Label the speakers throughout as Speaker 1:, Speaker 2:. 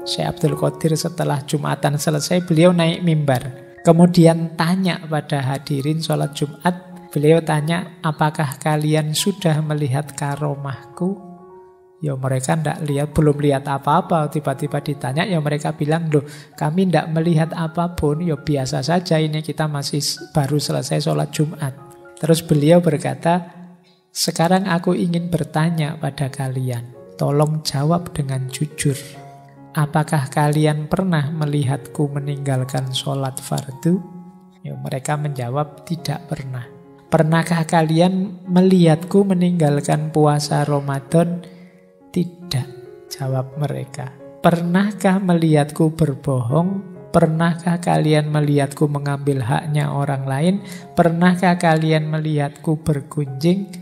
Speaker 1: Syekh Abdul Qadir setelah Jumatan selesai, beliau naik mimbar. Kemudian tanya pada hadirin sholat Jumat, beliau tanya, apakah kalian sudah melihat karomahku? Ya mereka belum lihat apa-apa. Tiba-tiba ditanya, ya mereka bilang, loh kami tidak melihat apapun. Ya biasa saja, ini kita masih baru selesai sholat Jumat. Terus beliau berkata, sekarang aku ingin bertanya pada kalian, tolong jawab dengan jujur. Apakah kalian pernah melihatku meninggalkan sholat fardu? Ya mereka menjawab, tidak pernah. Pernahkah kalian melihatku meninggalkan puasa Ramadan? Tidak, jawab mereka. Pernahkah melihatku berbohong? Pernahkah kalian melihatku mengambil haknya orang lain? Pernahkah kalian melihatku bergunjing?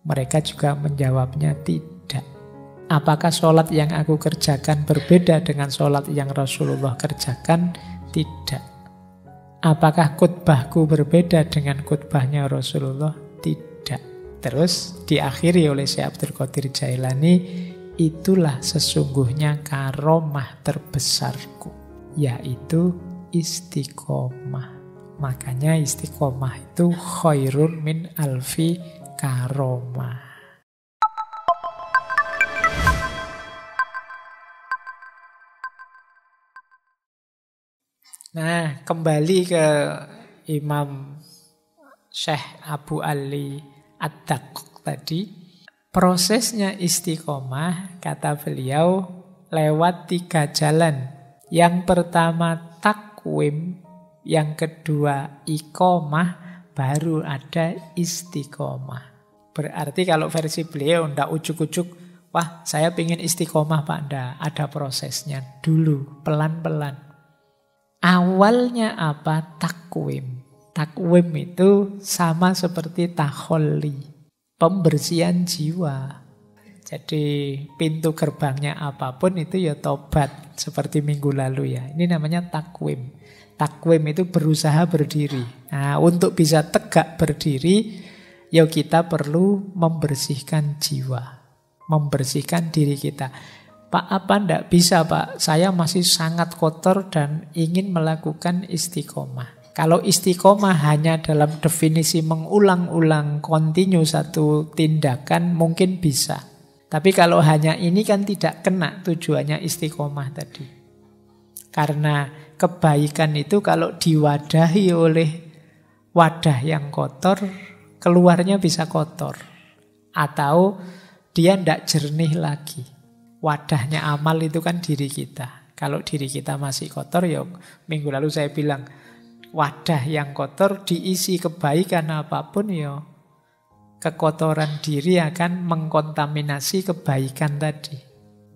Speaker 1: Mereka juga menjawabnya tidak. Apakah sholat yang aku kerjakan berbeda dengan sholat yang Rasulullah kerjakan? Tidak. Apakah khutbahku berbeda dengan khutbahnya Rasulullah? Tidak. Terus diakhiri oleh Syekh Abdul Qadir Jailani, itulah sesungguhnya karomah terbesarku, yaitu istiqomah. Makanya istiqomah itu khairun min alfi karomah. Nah, kembali ke Imam Syekh Abu Ali Ad-Daqqaq tadi. Prosesnya istiqomah, kata beliau, lewat 3 jalan. Yang pertama takwim, yang kedua iqomah, baru ada istiqomah. Berarti kalau versi beliau ndak ujuk-ujuk, wah saya pengen istiqomah Pak, ndak. Ada prosesnya dulu, pelan-pelan. Awalnya apa? Takwim. Takwim itu sama seperti takholli, pembersihan jiwa. Jadi pintu gerbangnya apapun itu ya tobat. Seperti minggu lalu ya. Ini namanya takwim. Takwim itu berusaha berdiri. Nah, untuk bisa tegak berdiri, ya kita perlu membersihkan jiwa. Membersihkan diri kita. Pak, apa ndak bisa Pak? Saya masih sangat kotor dan ingin melakukan istiqomah. Kalau istiqomah hanya dalam definisi mengulang-ulang kontinu satu tindakan mungkin bisa. Tapi kalau hanya ini kan tidak kena tujuannya istiqomah tadi. Karena kebaikan itu kalau diwadahi oleh wadah yang kotor, keluarnya bisa kotor. Atau dia tidak jernih lagi. Wadahnya amal itu kan diri kita. Kalau diri kita masih kotor, ya minggu lalu saya bilang, wadah yang kotor diisi kebaikan apapun, ya kekotoran diri akan mengkontaminasi kebaikan tadi.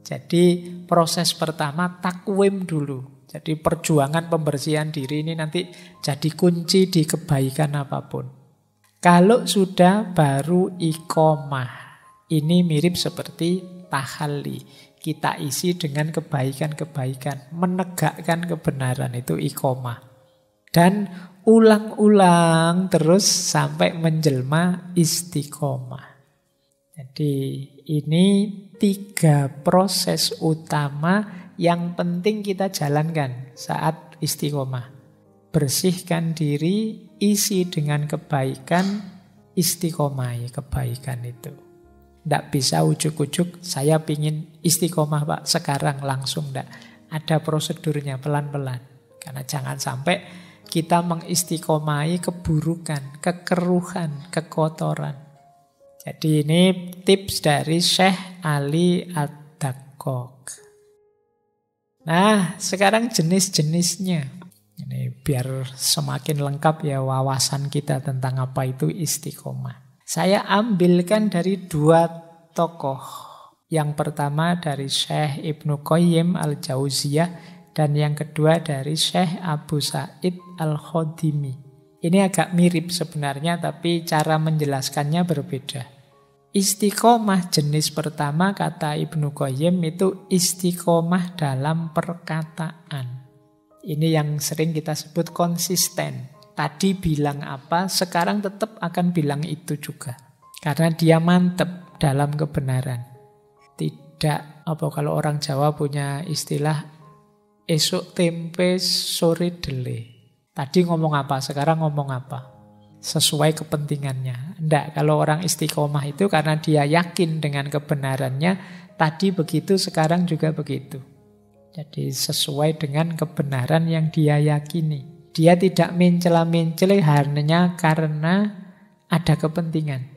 Speaker 1: Jadi proses pertama takwim dulu. Jadi perjuangan pembersihan diri ini nanti jadi kunci di kebaikan apapun. Kalau sudah baru iqomah. Ini mirip seperti tahalli. Kita isi dengan kebaikan-kebaikan. Menegakkan kebenaran itu iqomah. Dan ulang-ulang terus sampai menjelma istiqomah. Jadi ini 3 proses utama yang penting kita jalankan saat istiqomah. Bersihkan diri, isi dengan kebaikan, istiqomahi kebaikan itu. Tidak bisa ujuk-ujuk, saya pingin istiqomah Pak, sekarang langsung tidak. Ada prosedurnya pelan-pelan. Karena jangan sampai kita mengistiqomahi keburukan, kekeruhan, kekotoran. Jadi ini tips dari Syekh Ali Ad-Daqqaq. Nah, sekarang jenis-jenisnya. Ini biar semakin lengkap ya wawasan kita tentang apa itu istiqomah. Saya ambilkan dari 2 tokoh. Yang pertama dari Syekh Ibnu Qayyim Al-Jauziyah dan yang kedua dari Syekh Abu Sa'id Al-Khodimi. Ini agak mirip sebenarnya tapi cara menjelaskannya berbeda. Istiqomah jenis pertama kata Ibnu Qayyim itu istiqomah dalam perkataan. Ini yang sering kita sebut konsisten. Tadi bilang apa, sekarang tetap akan bilang itu juga. Karena dia mantep dalam kebenaran. Tidak, kalau orang Jawa punya istilah esok tempe, sore dele. Tadi ngomong apa, sekarang ngomong apa. Sesuai kepentingannya. Enggak, kalau orang istiqomah itu karena dia yakin dengan kebenarannya, tadi begitu, sekarang juga begitu. Jadi sesuai dengan kebenaran yang dia yakini. Dia tidak mencela-mencela hanya karena ada kepentingan.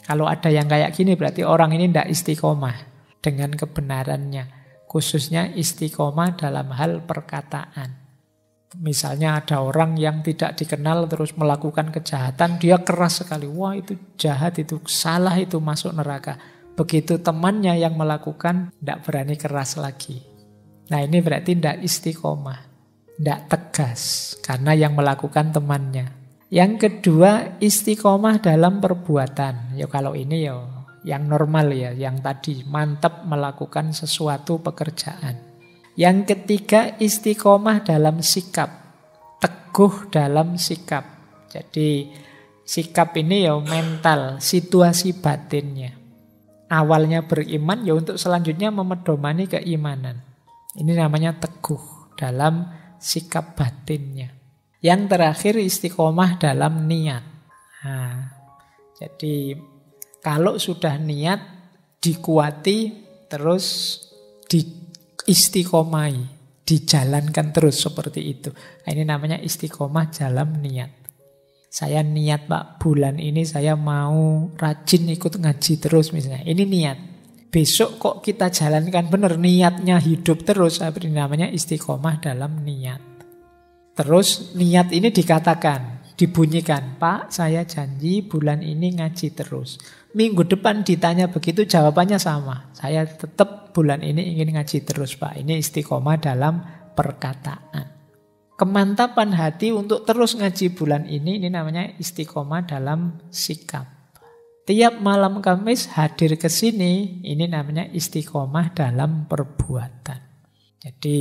Speaker 1: Kalau ada yang kayak gini berarti orang ini tidak istiqomah dengan kebenarannya. Khususnya istiqomah dalam hal perkataan. Misalnya ada orang yang tidak dikenal terus melakukan kejahatan, dia keras sekali. Wah itu jahat, itu salah, itu masuk neraka. Begitu temannya yang melakukan, tidak berani keras lagi. Nah ini berarti tidak istiqomah, tidak tegas, karena yang melakukan temannya. Yang kedua, istiqomah dalam perbuatan. Ya kalau ini ya yang normal ya, yang tadi mantap melakukan sesuatu pekerjaan. Yang ketiga, istiqomah dalam sikap, teguh dalam sikap. Jadi sikap ini ya mental, situasi batinnya. Awalnya beriman ya untuk selanjutnya memedomani keimanan. Ini namanya teguh dalam sikap batinnya. Yang terakhir istiqomah dalam niat. Nah, jadi kalau sudah niat dikuati terus istiqomai, dijalankan terus seperti itu. Nah, ini namanya istiqomah dalam niat. Saya niat Pak, bulan ini saya mau rajin ikut ngaji terus misalnya. Ini niat. Besok kok kita jalankan benar, niatnya hidup terus. Ini namanya istiqomah dalam niat. Terus niat ini dikatakan, dibunyikan, Pak saya janji bulan ini ngaji terus. Minggu depan ditanya begitu jawabannya sama. Saya tetap bulan ini ingin ngaji terus Pak. Ini istiqomah dalam perkataan. Kemantapan hati untuk terus ngaji bulan ini namanya istiqomah dalam sikap. Tiap malam Kamis hadir ke sini, ini namanya istiqomah dalam perbuatan. Jadi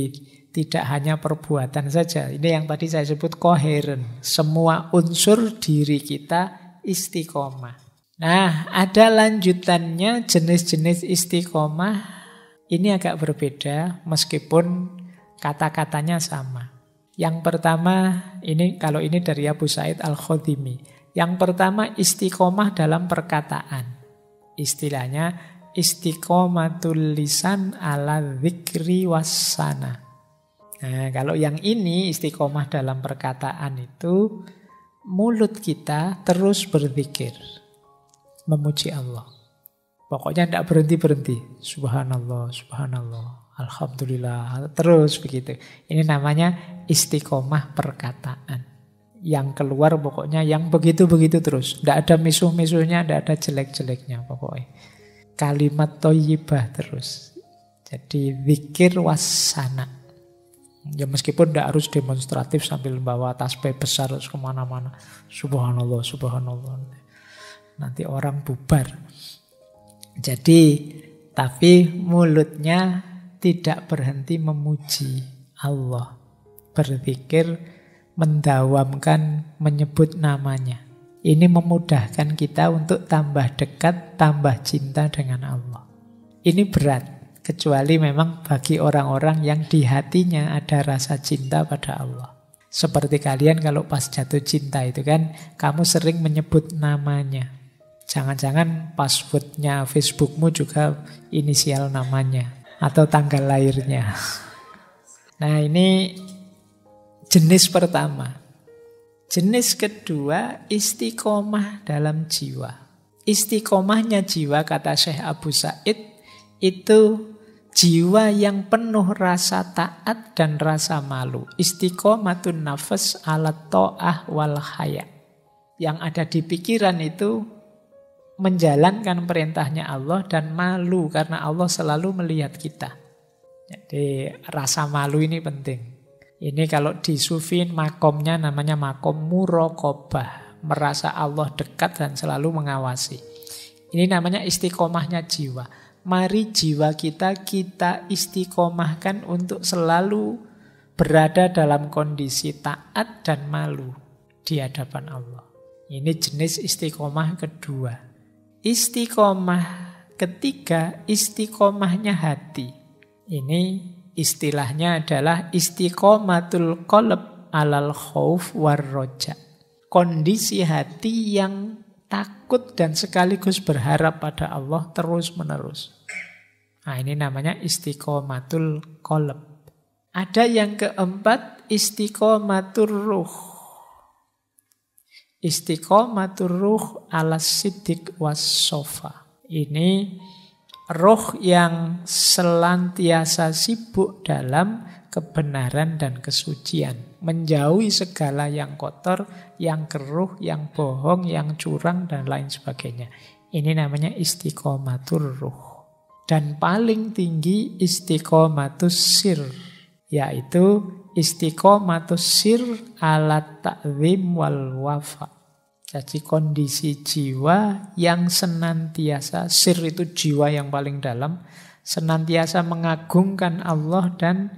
Speaker 1: tidak hanya perbuatan saja. Ini yang tadi saya sebut koheren. Semua unsur diri kita istiqomah. Nah, ada lanjutannya jenis-jenis istiqomah. Ini agak berbeda meskipun kata-katanya sama. Yang pertama, kalau ini dari Abu Sa'id Al-Khudrimi. Yang pertama istiqomah dalam perkataan. Istilahnya istiqomatul lisan ala dzikri wassana. Nah, kalau yang ini istiqomah dalam perkataan itu mulut kita terus berzikir. Memuji Allah. Pokoknya tidak berhenti-berhenti. Subhanallah, subhanallah, alhamdulillah. Terus begitu. Ini namanya istiqomah perkataan. Yang keluar pokoknya yang begitu-begitu terus. Tidak ada misuh-misuhnya, tidak ada jelek-jeleknya pokoknya. Kalimat thayyibah terus. Jadi zikir wassana. Ya meskipun tidak harus demonstratif sambil bawa tasbih besar terus kemana-mana. Subhanallah, subhanallah. Nanti orang bubar. Jadi, tapi mulutnya tidak berhenti memuji Allah. Berzikir, mendawamkan, menyebut namanya. Ini memudahkan kita untuk tambah dekat, tambah cinta dengan Allah. Ini berat, kecuali memang bagi orang-orang yang di hatinya ada rasa cinta pada Allah. Seperti kalian kalau pas jatuh cinta itu kan, kamu sering menyebut namanya. Jangan-jangan passwordnya Facebookmu juga inisial namanya atau tanggal lahirnya. Nah ini jenis pertama. Jenis kedua istiqomah dalam jiwa. Istiqomahnya jiwa kata Syekh Abu Sa'id itu jiwa yang penuh rasa taat dan rasa malu. Istiqomatun nafas ala ta'ah wal haya. Yang ada di pikiran itu menjalankan perintahnya Allah dan malu karena Allah selalu melihat kita. Jadi rasa malu ini penting. Ini kalau di Sufin makomnya namanya makom muraqabah. Merasa Allah dekat dan selalu mengawasi. Ini namanya istiqomahnya jiwa. Mari jiwa kita istiqomahkan untuk selalu berada dalam kondisi taat dan malu di hadapan Allah. Ini jenis istiqomah kedua. Istiqomah ketiga, istiqomahnya hati. Ini istilahnya adalah istiqomatul qalb alal khauf war roja. Kondisi hati yang takut dan sekaligus berharap pada Allah terus-menerus. Nah, ini namanya istiqomatul qalb. Ada yang keempat, istiqomatur ruh. Istiqomatur ruh ala siddiq was sofa. Ini roh yang senantiasa sibuk dalam kebenaran dan kesucian. Menjauhi segala yang kotor, yang keruh, yang bohong, yang curang, dan lain sebagainya. Ini namanya istiqomatur ruh. Dan paling tinggi istiqomatus sir, yaitu istiqomatus sir ala ta'zim wal wafa. Jadi kondisi jiwa yang senantiasa, sir itu jiwa yang paling dalam, senantiasa mengagungkan Allah dan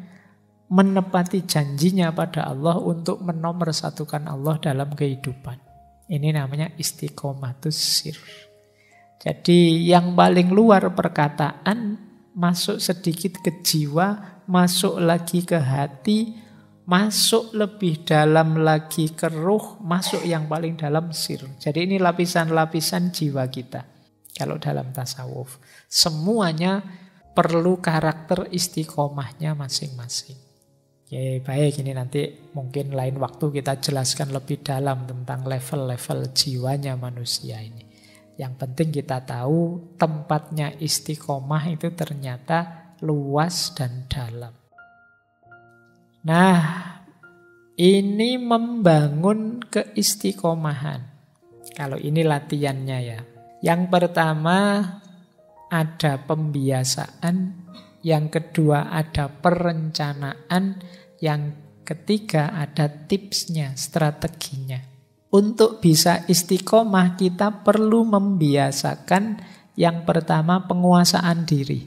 Speaker 1: menepati janjinya pada Allah untuk menomorsatukan Allah dalam kehidupan. Ini namanya istiqomatus sir. Jadi yang paling luar perkataan, masuk sedikit ke jiwa, masuk lagi ke hati, masuk lebih dalam lagi ke ruh, masuk yang paling dalam sir. Jadi ini lapisan-lapisan jiwa kita. Kalau dalam tasawuf, semuanya perlu karakter istiqomahnya masing-masing. Oke, baik, ini nanti mungkin lain waktu kita jelaskan lebih dalam tentang level-level jiwanya manusia ini. Yang penting kita tahu tempatnya istiqomah itu ternyata luas dan dalam. Nah, ini membangun keistiqomahan. Kalau ini latihannya ya. Yang pertama ada pembiasaan, yang kedua ada perencanaan, yang ketiga ada tipsnya, strateginya. Untuk bisa istiqomah kita perlu membiasakan yang pertama penguasaan diri.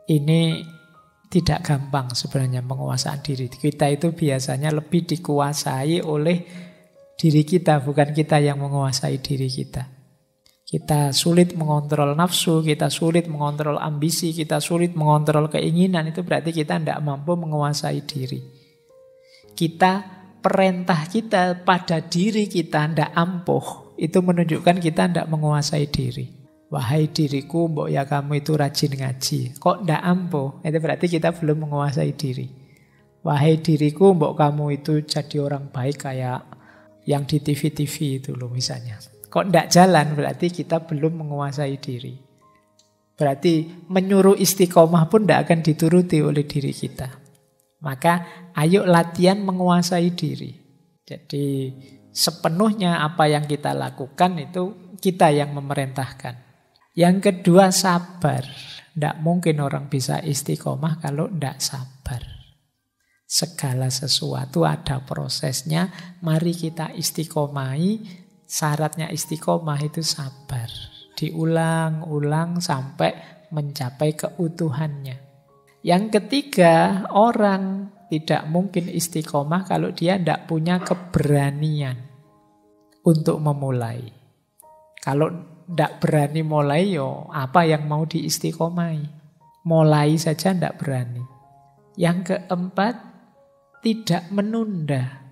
Speaker 1: Ini tidak gampang sebenarnya penguasaan diri. Kita itu biasanya lebih dikuasai oleh diri kita, bukan kita yang menguasai diri kita. Kita sulit mengontrol nafsu, kita sulit mengontrol ambisi, kita sulit mengontrol keinginan. Itu berarti kita tidak mampu menguasai diri. Perintah kita pada diri kita tidak ampuh. Itu menunjukkan kita tidak menguasai diri. Wahai diriku, mbok ya kamu itu rajin ngaji. Kok ndak ampuh? Itu berarti kita belum menguasai diri. Wahai diriku, mbok kamu itu jadi orang baik kayak yang di TV-TV itu loh misalnya. Kok ndak jalan? Berarti kita belum menguasai diri. Berarti menyuruh istiqomah pun ndak akan dituruti oleh diri kita. Maka ayo latihan menguasai diri. Jadi sepenuhnya apa yang kita lakukan itu kita yang memerintahkan. Yang kedua sabar. Tidak mungkin orang bisa istiqomah kalau tidak sabar. Segala sesuatu ada prosesnya. Mari kita istiqomahi. Syaratnya istiqomah itu sabar. Diulang-ulang sampai mencapai keutuhannya. Yang ketiga, orang tidak mungkin istiqomah kalau dia tidak punya keberanian untuk memulai. Kalau tidak berani mulai, apa yang mau diistiqomahi? Mulai saja tidak berani. Yang keempat, tidak menunda.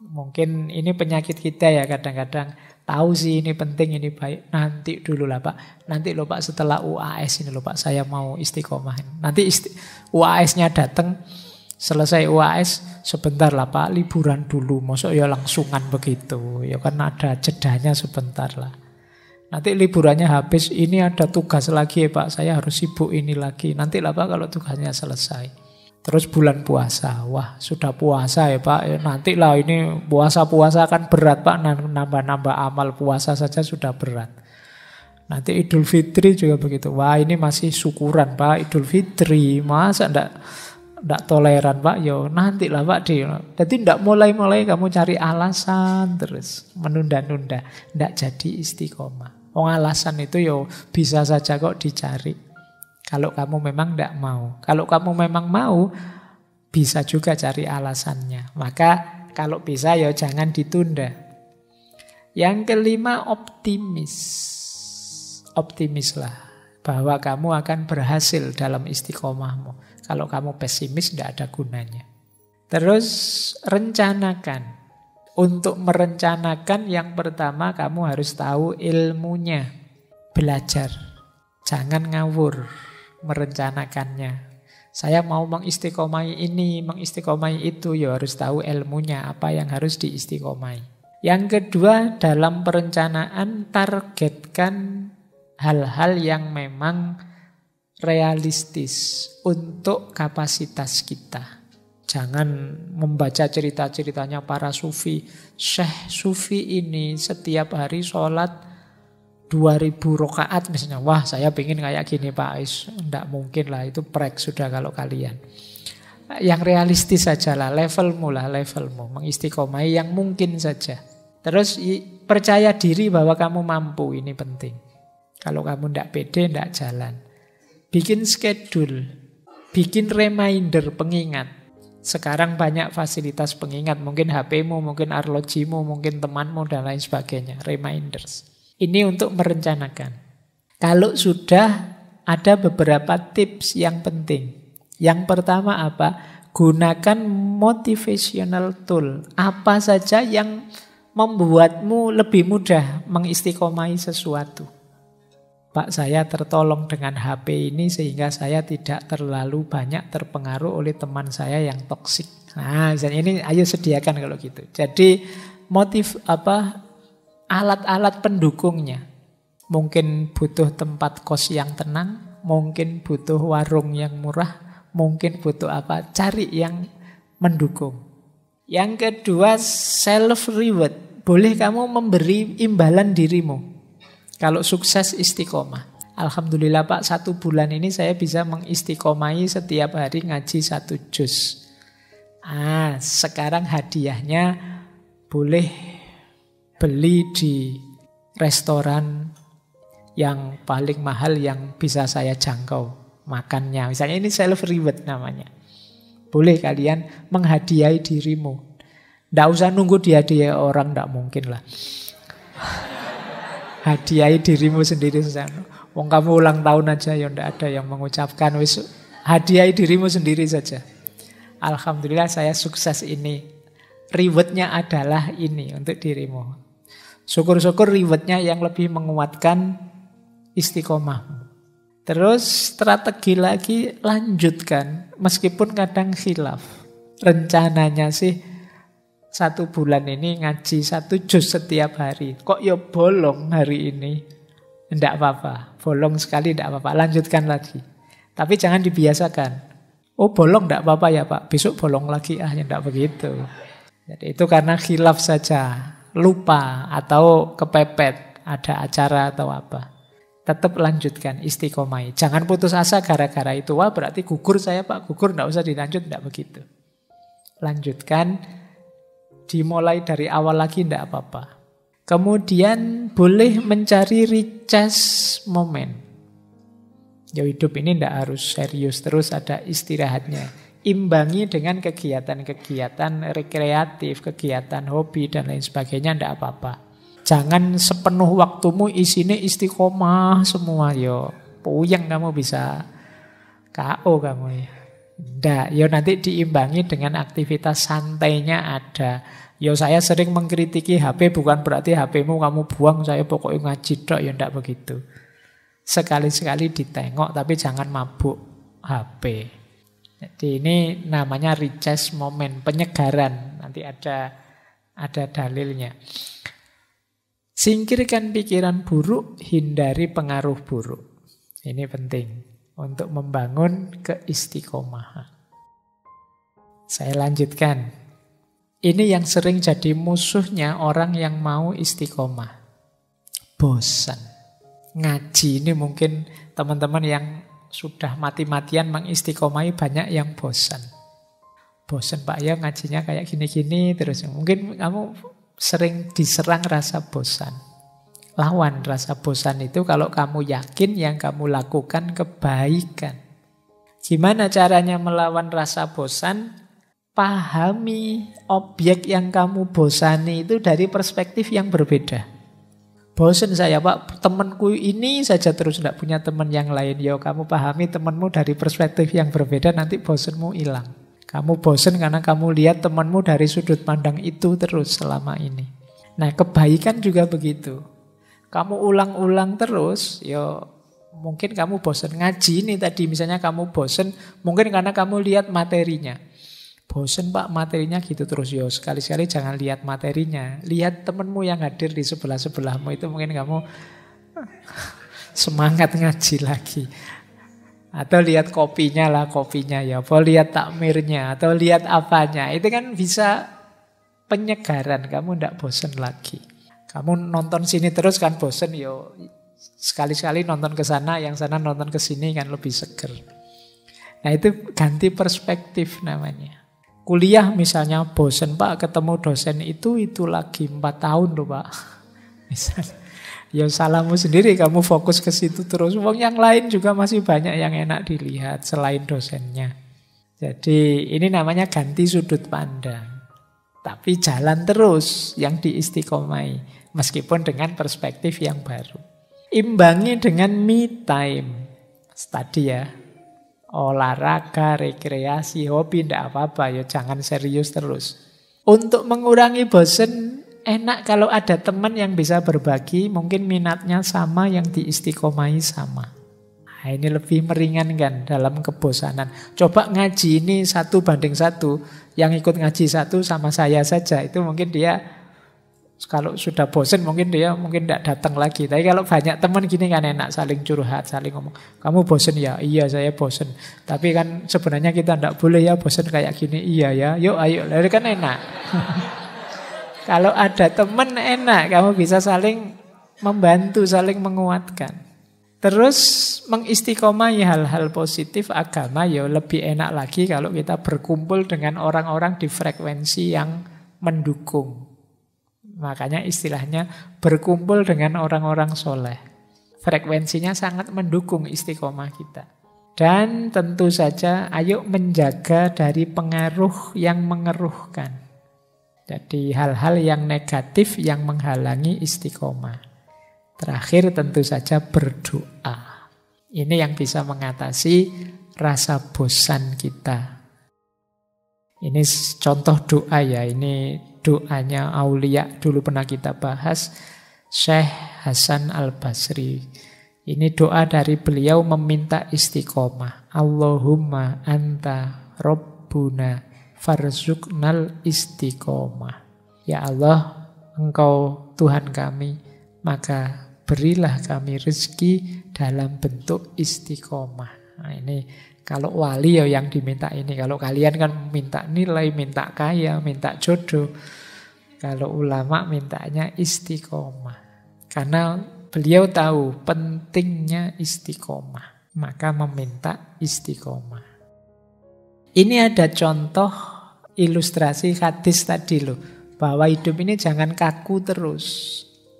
Speaker 1: Mungkin ini penyakit kita ya kadang-kadang. Tahu sih ini penting, ini baik. Nanti dulu lah Pak. Nanti loh Pak setelah UAS ini loh Pak, saya mau istiqomah. Nanti UAS-nya datang, selesai UAS, sebentar lah Pak, liburan dulu. Maksud ya langsungan begitu. Ya kan ada jedanya sebentar lah. Nanti liburannya habis, ini ada tugas lagi ya Pak, saya harus sibuk ini lagi. Nanti lah Pak kalau tugasnya selesai. Terus bulan puasa, wah sudah puasa ya Pak, ya, nanti lah ini puasa-puasa kan berat Pak, nambah-nambah amal puasa saja sudah berat. Nanti Idul Fitri juga begitu, wah ini masih syukuran Pak, Idul Fitri, masa ndak toleran Pak, yo nanti lah Pak. Jadi ndak mulai-mulai kamu cari alasan terus, menunda-nunda, ndak jadi istiqomah. Alasan itu yo bisa saja kok dicari. Kalau kamu memang tidak mau. Kalau kamu memang mau, bisa juga cari alasannya. Maka kalau bisa ya jangan ditunda. Yang kelima optimis. Optimislah. bahwa kamu akan berhasil dalam istiqomahmu. Kalau kamu pesimis, tidak ada gunanya. Terus rencanakan. Untuk merencanakan yang pertama kamu harus tahu ilmunya. Belajar. Jangan ngawur merencanakannya. Saya mau mengistiqomai ini, mengistiqomai itu, ya harus tahu ilmunya, apa yang harus diistiqomai. Yang kedua, dalam perencanaan targetkan hal-hal yang memang realistis untuk kapasitas kita. Jangan membaca cerita-ceritanya para sufi. Syekh sufi ini setiap hari sholat 2000 rakaat misalnya. Wah, saya pengen kayak gini Pak Ais. Tidak mungkin lah, itu prek sudah kalau kalian. Yang realistis saja lah, levelmu. Mengistiqomai yang mungkin saja. Terus percaya diri bahwa kamu mampu, ini penting. Kalau kamu tidak pede, tidak jalan. Bikin schedule, bikin reminder, pengingat. Sekarang banyak fasilitas pengingat, mungkin HP-mu, mungkin arlojimu, mungkin temanmu, dan lain sebagainya. Reminders. Ini untuk merencanakan. Kalau sudah, ada beberapa tips yang penting. Yang pertama apa? Gunakan motivational tool. Apa saja yang membuatmu lebih mudah mengistiqomai sesuatu. Pak, saya tertolong dengan HP ini sehingga saya tidak terlalu banyak terpengaruh oleh teman saya yang toksik. Nah, ini ayo sediakan kalau gitu. Jadi alat-alat pendukungnya. Mungkin butuh tempat kos yang tenang, mungkin butuh warung yang murah, mungkin butuh apa? Cari yang mendukung. Yang kedua, self reward. Boleh kamu memberi imbalan dirimu. Kalau sukses istiqomah. Alhamdulillah Pak, 1 bulan ini saya bisa mengistiqomai setiap hari ngaji 1 juz. Sekarang hadiahnya boleh beli di restoran yang paling mahal yang bisa saya jangkau makannya. Misalnya ini self reward namanya. Boleh kalian menghadiahi dirimu. Tidak usah nunggu dihadiahi orang, tidak mungkin lah. Hadiahi dirimu sendiri. Wong kamu ulang tahun aja ya tidak ada yang mengucapkan. Hadiahi dirimu sendiri saja. Alhamdulillah saya sukses ini. Rewardnya adalah ini untuk dirimu. Syukur-syukur rewardnya yang lebih menguatkan istiqomahmu. Terus strategi lagi, lanjutkan. Meskipun kadang khilaf. Rencananya sih 1 bulan ini ngaji 1 juz setiap hari. Kok ya bolong hari ini? Tidak apa-apa. Bolong sekali tidak apa-apa. Lanjutkan lagi. Tapi jangan dibiasakan. Oh bolong tidak apa-apa ya Pak. Besok bolong lagi. Ya tidak begitu. Jadi itu karena khilaf saja. Lupa atau kepepet. Ada acara atau apa. Tetap lanjutkan istiqomai. Jangan putus asa gara-gara itu. Wah berarti gugur saya Pak. Gugur tidak usah dilanjut. Tidak begitu. Lanjutkan. Dimulai dari awal lagi tidak apa-apa. Kemudian boleh mencari recharge moment. Ya hidup ini tidak harus serius terus, ada istirahatnya. Imbangi dengan kegiatan-kegiatan rekreatif, kegiatan hobi dan lain sebagainya, tidak apa-apa. Jangan sepenuh waktumu isinya istiqomah semua. Yo, puyeng kamu bisa KO kamu ya. Nggak, ya nanti diimbangi dengan aktivitas santainya ada. Ya saya sering mengkritiki HP, bukan berarti HP-mu kamu buang, saya pokoknya ngaji tok, ya ndak begitu. Sekali-sekali ditengok, tapi jangan mabuk HP. Jadi ini namanya recharge moment, penyegaran. Nanti ada dalilnya. Singkirkan pikiran buruk, hindari pengaruh buruk. Ini penting. Untuk membangun keistiqomahan. Saya lanjutkan. Ini yang sering jadi musuhnya orang yang mau istiqomah. Bosan. Ngaji ini mungkin teman-teman yang sudah mati-matian mengistiqomai banyak yang bosan. Bosan Pak ya ngajinya kayak gini-gini terus. Mungkin kamu sering diserang rasa bosan. Lawan rasa bosan itu kalau kamu yakin yang kamu lakukan kebaikan. Gimana caranya melawan rasa bosan? Pahami objek yang kamu bosani itu dari perspektif yang berbeda. Bosen saya Pak, temanku ini saja terus tidak punya teman yang lain. Ya kamu pahami temanmu dari perspektif yang berbeda, nanti bosenmu hilang. Kamu bosen karena kamu lihat temanmu dari sudut pandang itu terus selama ini. Nah kebaikan juga begitu. Kamu ulang-ulang terus, ya mungkin kamu bosen ngaji ini tadi. Misalnya kamu bosen, mungkin karena kamu lihat materinya. Bosen Pak materinya gitu terus, yo sekali-sekali jangan lihat materinya, lihat temenmu yang hadir di sebelah-sebelahmu, itu mungkin kamu semangat ngaji lagi. Atau lihat kopinya lah, kopinya ya, atau lihat takmirnya, atau lihat apanya, itu kan bisa penyegaran, kamu ndak bosen lagi. Kamu nonton sini terus kan bosen, yo sekali-sekali nonton ke sana, yang sana nonton ke sini kan lebih seger. Nah itu ganti perspektif namanya. Kuliah misalnya bosen Pak ketemu dosen itu lagi 4 tahun loh Pak. Misalnya, ya salahmu sendiri kamu fokus ke situ terus. Wong yang lain juga masih banyak yang enak dilihat selain dosennya. Jadi ini namanya ganti sudut pandang. Tapi jalan terus yang diistiqomai meskipun dengan perspektif yang baru. Imbangi dengan me time. Tadi ya. Olahraga, rekreasi, hobi, tidak apa-apa, ya jangan serius terus. Untuk mengurangi bosen, enak kalau ada teman yang bisa berbagi, mungkin minatnya sama, yang diistiqomai sama. Nah, ini lebih meringankan dalam kebosanan. Coba ngaji ini 1:1, yang ikut ngaji 1 sama saya saja, itu mungkin dia kalau sudah bosen mungkin dia tidak datang lagi. Tapi kalau banyak teman gini kan enak, saling curhat, saling ngomong. Kamu bosen ya? Iya saya bosen. Tapi kan sebenarnya kita tidak boleh ya bosen kayak gini. Iya ya, yuk ayo. Lalu kan enak. Kalau ada teman enak, kamu bisa saling membantu, saling menguatkan. Terus mengistiqomai hal-hal positif agama ya lebih enak lagi kalau kita berkumpul dengan orang-orang di frekuensi yang mendukung. Makanya istilahnya berkumpul dengan orang-orang soleh. Frekuensinya sangat mendukung istiqomah kita. Dan tentu saja ayo menjaga dari pengaruh yang mengeruhkan. Jadi hal-hal yang negatif yang menghalangi istiqomah. Terakhir tentu saja berdoa. Ini yang bisa mengatasi rasa bosan kita. Ini contoh doa ya, ini doanya aulia, dulu pernah kita bahas, Syekh Hasan Al-Basri. Ini doa dari beliau meminta istiqomah. Allahumma anta Rabbuna farzuqnal istiqomah. Ya Allah, Engkau Tuhan kami, maka berilah kami rezeki dalam bentuk istiqomah. Nah ini kalau wali ya yang diminta ini. Kalau kalian kan minta nilai, minta kaya, minta jodoh. Kalau ulama mintanya istiqomah. Karena beliau tahu pentingnya istiqomah. Maka meminta istiqomah. Ini ada contoh ilustrasi hadis tadi loh. Bahwa hidup ini jangan kaku terus.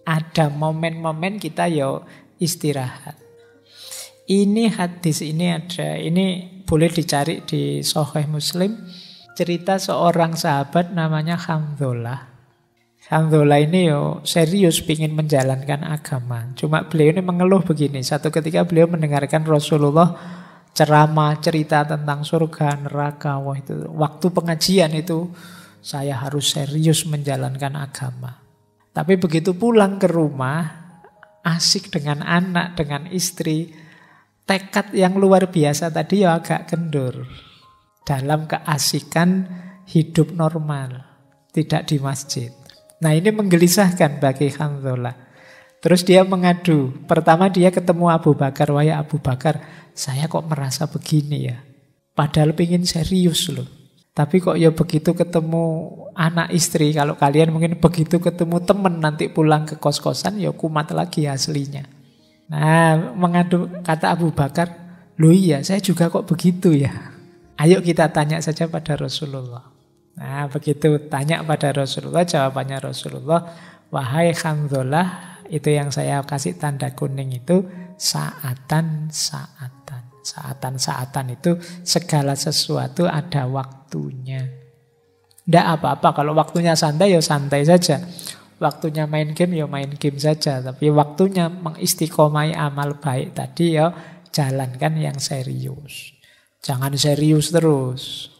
Speaker 1: Ada momen-momen kita ya istirahat. Ini hadis ini ada, ini boleh dicari di Sahih Muslim. Cerita seorang sahabat namanya Hamdullah. Hamdullah ini serius ingin menjalankan agama. Cuma beliau ini mengeluh begini. Satu ketika beliau mendengarkan Rasulullah ceramah, cerita tentang surga, neraka. Wah itu waktu pengajian itu saya harus serius menjalankan agama. Tapi begitu pulang ke rumah, asik dengan anak, dengan istri, tekad yang luar biasa tadi ya agak kendur dalam keasikan hidup normal, tidak di masjid. Nah ini menggelisahkan bagi Hamdullah. Terus dia mengadu. Pertama dia ketemu Abu Bakar. Wahai Abu Bakar, saya kok merasa begini ya. Padahal pengen serius loh. Tapi kok ya begitu ketemu anak istri, kalau kalian mungkin begitu ketemu teman nanti pulang ke kos-kosan ya kumat lagi aslinya. Nah, mengadu kata Abu Bakar, loh iya, saya juga kok begitu ya. Ayo kita tanya saja pada Rasulullah. Nah, begitu tanya pada Rasulullah, jawabannya Rasulullah, wahai Hamdullah, itu yang saya kasih tanda kuning itu saatan-saatan. Saatan-saatan itu segala sesuatu ada waktunya. Tidak apa-apa, kalau waktunya santai ya santai saja. Waktunya main game ya main game saja. Tapi waktunya mengistiqomai amal baik tadi ya jalankan yang serius. Jangan serius terus.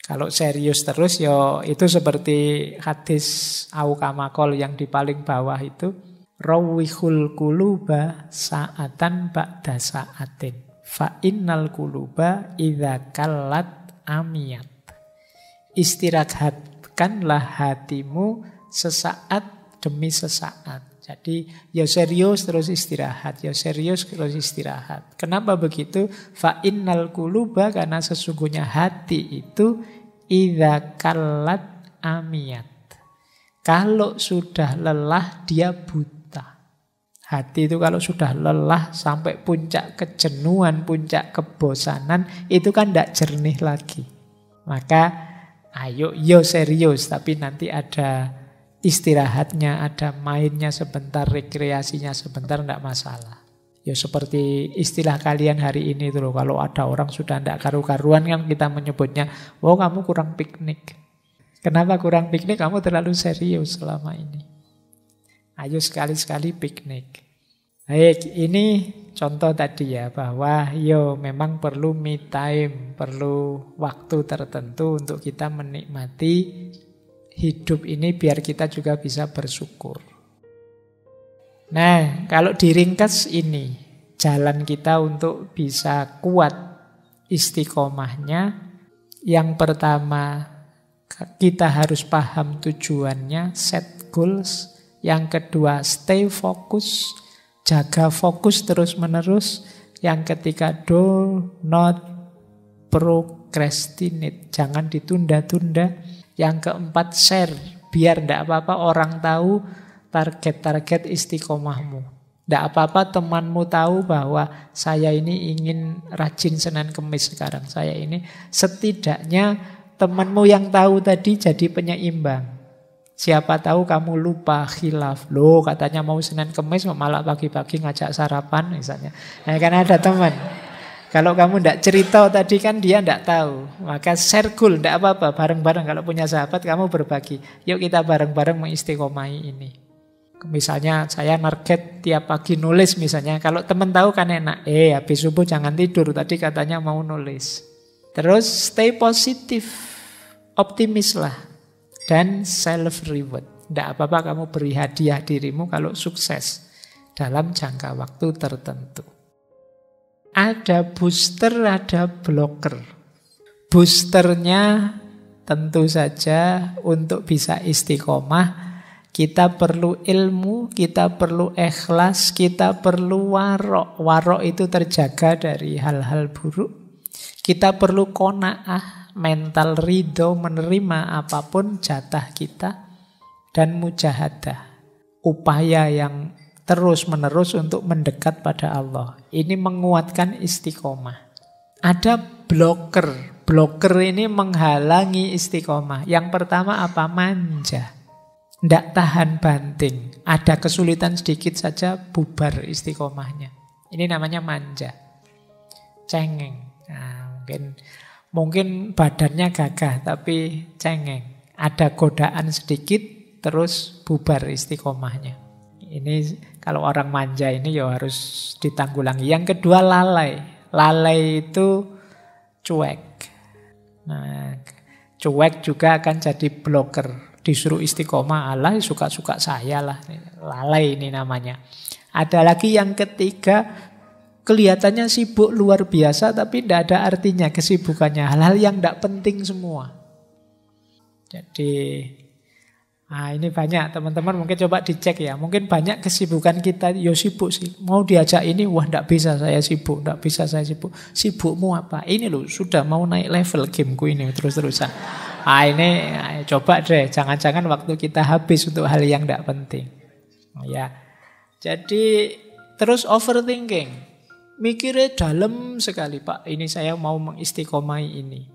Speaker 1: Kalau serius terus ya itu seperti hadis Aukamakol yang di paling bawah itu. Rawihul kuluba sa'atan ba'da sa'atin. Fa innal kuluba idza kallat amiyat. Istirahatkanlah hatimu sesaat demi sesaat. Jadi ya serius terus istirahat, ya serius terus istirahat. Kenapa begitu? Fa innal kuluba, karena sesungguhnya hati itu idza kallat amiyat. Kalau sudah lelah dia buta. Hati itu kalau sudah lelah sampai puncak kejenuhan, puncak kebosanan, itu kan tidak jernih lagi. Maka ayo yo serius, tapi nanti ada istirahatnya, ada mainnya sebentar, rekreasinya sebentar, tidak masalah. Ya seperti istilah kalian hari ini itu loh, kalau ada orang sudah tidak karu-karuan kan kita menyebutnya, oh kamu kurang piknik. Kenapa kurang piknik? Kamu terlalu serius selama ini. Ayo sekali-sekali piknik. Baik, ini contoh tadi ya, bahwa yo memang perlu me time, perlu waktu tertentu untuk kita menikmati hidup ini biar kita juga bisa bersyukur. Nah, kalau diringkas ini, jalan kita untuk bisa kuat istiqomahnya, yang pertama kita harus paham tujuannya, set goals. Yang kedua, stay fokus, jaga fokus terus-menerus. Yang ketiga, do not procrastinate, jangan ditunda-tunda. Yang keempat, share, biar tidak apa-apa orang tahu target-target istiqomahmu. Tidak apa-apa temanmu tahu bahwa saya ini ingin rajin Senin Kemis sekarang. Saya ini setidaknya temanmu yang tahu tadi jadi penyeimbang. Siapa tahu kamu lupa khilaf. Loh katanya mau Senin Kemis malah pagi-pagi ngajak sarapan misalnya. Nah, kan ada teman. Kalau kamu tidak cerita tadi kan dia tidak tahu. Maka share goal, tidak apa-apa. Bareng-bareng kalau punya sahabat kamu berbagi. Yuk kita bareng-bareng mengistiqomahi ini. Misalnya saya target tiap pagi nulis misalnya. Kalau teman tahu kan enak. Habis subuh jangan tidur. Tadi katanya mau nulis. Terus stay positif. Optimis lah. Dan self-reward. Tidak apa-apa kamu beri hadiah dirimu kalau sukses dalam jangka waktu tertentu. Ada booster, ada blocker. Boosternya tentu saja untuk bisa istiqomah, kita perlu ilmu, kita perlu ikhlas, kita perlu warok. Warok itu terjaga dari hal-hal buruk. Kita perlu qanaah, mental ridho menerima apapun jatah kita, dan mujahadah, upaya yang terus-menerus untuk mendekat pada Allah. Ini menguatkan istiqomah. Ada blocker. Blocker ini menghalangi istiqomah. Yang pertama apa? Manja. Tidak tahan banting. Ada kesulitan sedikit saja bubar istiqomahnya. Ini namanya manja. Cengeng. Nah, mungkin badannya gagah tapi cengeng. Ada godaan sedikit terus bubar istiqomahnya. Ini kalau orang manja ini ya harus ditanggulangi. Yang kedua lalai. Lalai itu cuek. Nah, cuek juga akan jadi blocker. Disuruh istiqomah, Allah suka-suka saya lah. Lalai ini namanya. Ada lagi yang ketiga, kelihatannya sibuk luar biasa tapi tidak ada artinya kesibukannya. Hal-hal yang tidak penting semua. Jadi ini banyak teman-teman mungkin coba dicek ya. Mungkin banyak kesibukan kita yo sibuk sih. Mau diajak ini, wah tidak bisa saya sibuk, tidak bisa saya sibuk. Sibukmu apa? Ini loh sudah mau naik level gameku ini terus-terusan. Ini coba deh, jangan-jangan waktu kita habis untuk hal yang tidak penting. Ya. Jadi terus overthinking. Mikirnya dalam sekali, Pak. Ini saya mau mengistiqomai ini.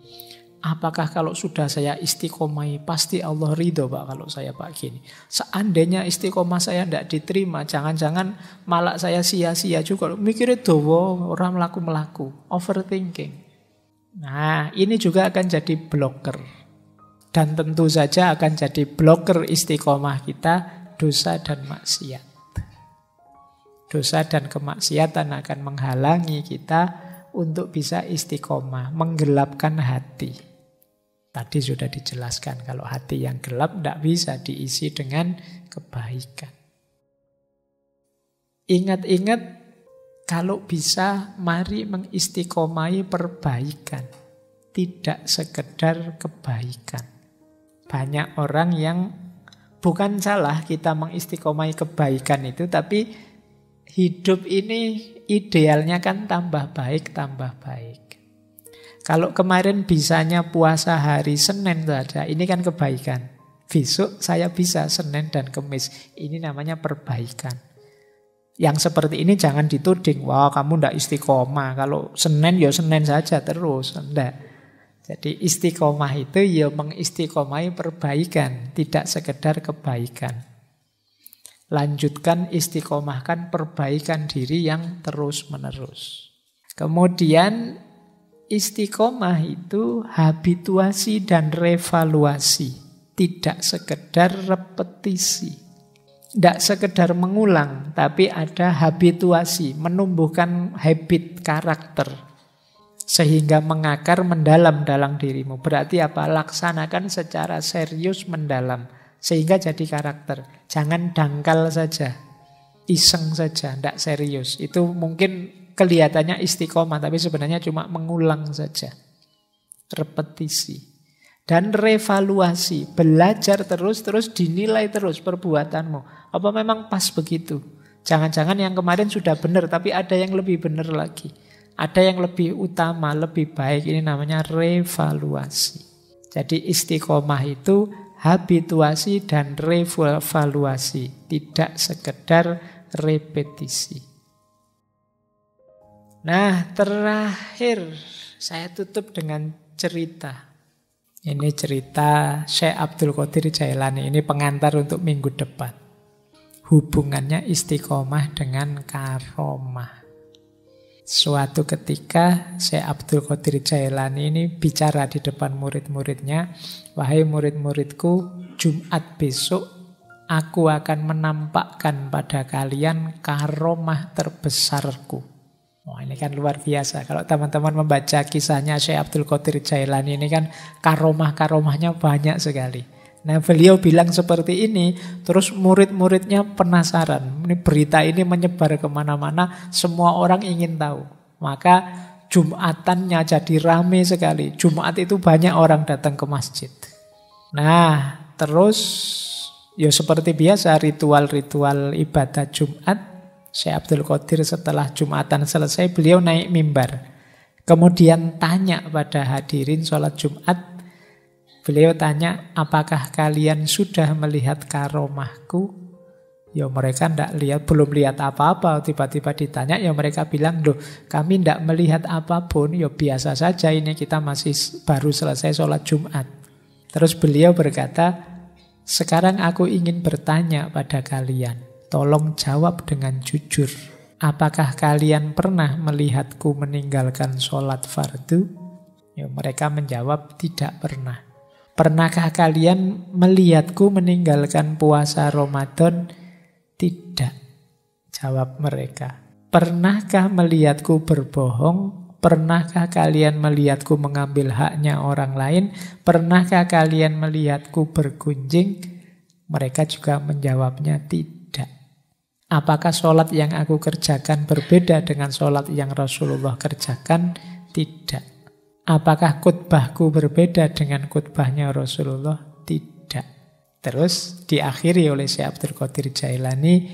Speaker 1: Apakah kalau sudah saya istiqomai pasti Allah ridho, Pak, kalau saya Pak gini. Seandainya istiqomah saya tidak diterima, jangan-jangan malah saya sia-sia juga. Mikirnya dowo, orang melaku-melaku. Overthinking. Nah, ini juga akan jadi blocker. Dan tentu saja akan jadi blocker istiqomah kita dosa dan maksiat. Dosa dan kemaksiatan akan menghalangi kita untuk bisa istiqomah, menggelapkan hati. Tadi sudah dijelaskan, kalau hati yang gelap tidak bisa diisi dengan kebaikan. Ingat-ingat, kalau bisa, mari mengistiqomahi perbaikan. Tidak sekedar kebaikan. Banyak orang yang bukan salah kita mengistiqomahi kebaikan itu, tapi hidup ini idealnya kan tambah baik, tambah baik. Kalau kemarin bisanya puasa hari Senin saja, ini kan kebaikan. Besok saya bisa Senin dan Kamis. Ini namanya perbaikan. Yang seperti ini jangan dituding, wah kamu ndak istiqomah. Kalau Senin ya Senin saja terus. Ndak. Jadi istiqomah itu ya mengistiqomahi perbaikan, tidak sekedar kebaikan. Lanjutkan, istiqomahkan perbaikan diri yang terus-menerus. Kemudian istiqomah itu habituasi dan revaluasi, tidak sekedar repetisi. Tidak sekedar mengulang, tapi ada habituasi, menumbuhkan habit, karakter. Sehingga mengakar mendalam dalam dirimu. Berarti apa? Laksanakan secara serius mendalam. Sehingga jadi karakter. Jangan dangkal saja, iseng saja, tidak serius. Itu mungkin kelihatannya istiqomah, tapi sebenarnya cuma mengulang saja. Repetisi. Dan revaluasi, belajar terus dinilai terus perbuatanmu. Apa memang pas begitu? Jangan-jangan yang kemarin sudah benar, tapi ada yang lebih benar lagi. Ada yang lebih utama, lebih baik. Ini namanya revaluasi. Jadi istiqomah itu habituasi dan revaluasi, tidak sekedar repetisi. Nah, terakhir saya tutup dengan cerita. Ini cerita Syekh Abdul Qadir Jailani. Ini pengantar untuk minggu depan. Hubungannya istiqomah dengan karomah. Suatu ketika Syekh Abdul Qadir Jailani ini bicara di depan murid-muridnya, wahai murid-muridku, Jumat besok aku akan menampakkan pada kalian karomah terbesarku. Wah, ini kan luar biasa. Kalau teman-teman membaca kisahnya Syekh Abdul Qadir Jailani ini kan karomah-karomahnya banyak sekali. Nah, beliau bilang seperti ini, terus murid-muridnya penasaran. Ini berita ini menyebar kemana-mana, semua orang ingin tahu. Maka Jumatannya jadi rame sekali. Jumat itu banyak orang datang ke masjid. Nah, terus ya seperti biasa ritual-ritual ibadah Jumat, Syekh Abdul Qadir setelah Jumatan selesai, beliau naik mimbar. Kemudian tanya pada hadirin sholat Jumat, beliau tanya, apakah kalian sudah melihat karomahku? Ya mereka belum lihat apa-apa. Tiba-tiba ditanya, ya mereka bilang, loh kami tidak melihat apapun. Ya biasa saja, ini kita masih baru selesai sholat Jumat. Terus beliau berkata, sekarang aku ingin bertanya pada kalian. Tolong jawab dengan jujur. Apakah kalian pernah melihatku meninggalkan sholat fardu? Ya mereka menjawab, tidak pernah. Pernahkah kalian melihatku meninggalkan puasa Ramadan? Tidak, jawab mereka. Pernahkah melihatku berbohong? Pernahkah kalian melihatku mengambil haknya orang lain? Pernahkah kalian melihatku bergunjing? Mereka juga menjawabnya tidak. Apakah sholat yang aku kerjakan berbeda dengan sholat yang Rasulullah kerjakan? Tidak. Apakah khutbahku berbeda dengan khutbahnya Rasulullah? Tidak. Terus diakhiri oleh Syekh Abdul Qadir Jailani,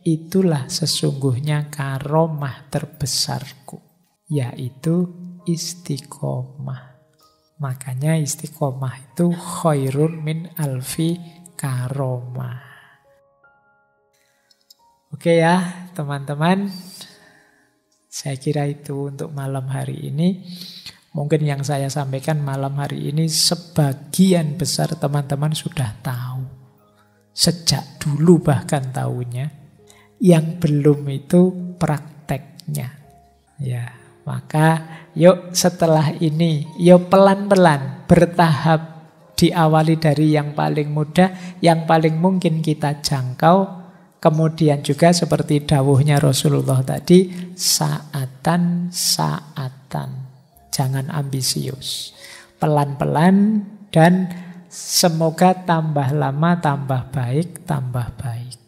Speaker 1: itulah sesungguhnya karomah terbesarku, yaitu istiqomah. Makanya istiqomah itu khairun min alfi karomah. Oke ya teman-teman, saya kira itu untuk malam hari ini. Mungkin yang saya sampaikan malam hari ini sebagian besar teman-teman sudah tahu. Sejak dulu bahkan tahunya. Yang belum itu prakteknya. Ya, maka yuk setelah ini, yuk pelan-pelan, bertahap Diawali dari yang paling mudah, yang paling mungkin kita jangkau. Kemudian juga seperti dawuhnya Rasulullah tadi, saatan. Jangan ambisius. Pelan-pelan dan semoga tambah lama, tambah baik, tambah baik.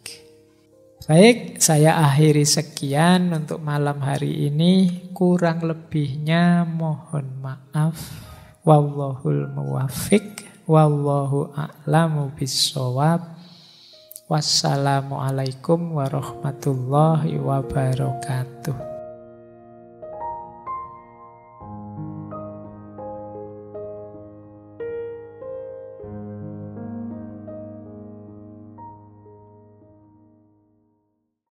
Speaker 1: Baik, saya akhiri sekian untuk malam hari ini. Kurang lebihnya mohon maaf. Wallahul muwaffiq. Wallahu a'lamu bissawab. Wassalamualaikum warahmatullahi wabarakatuh.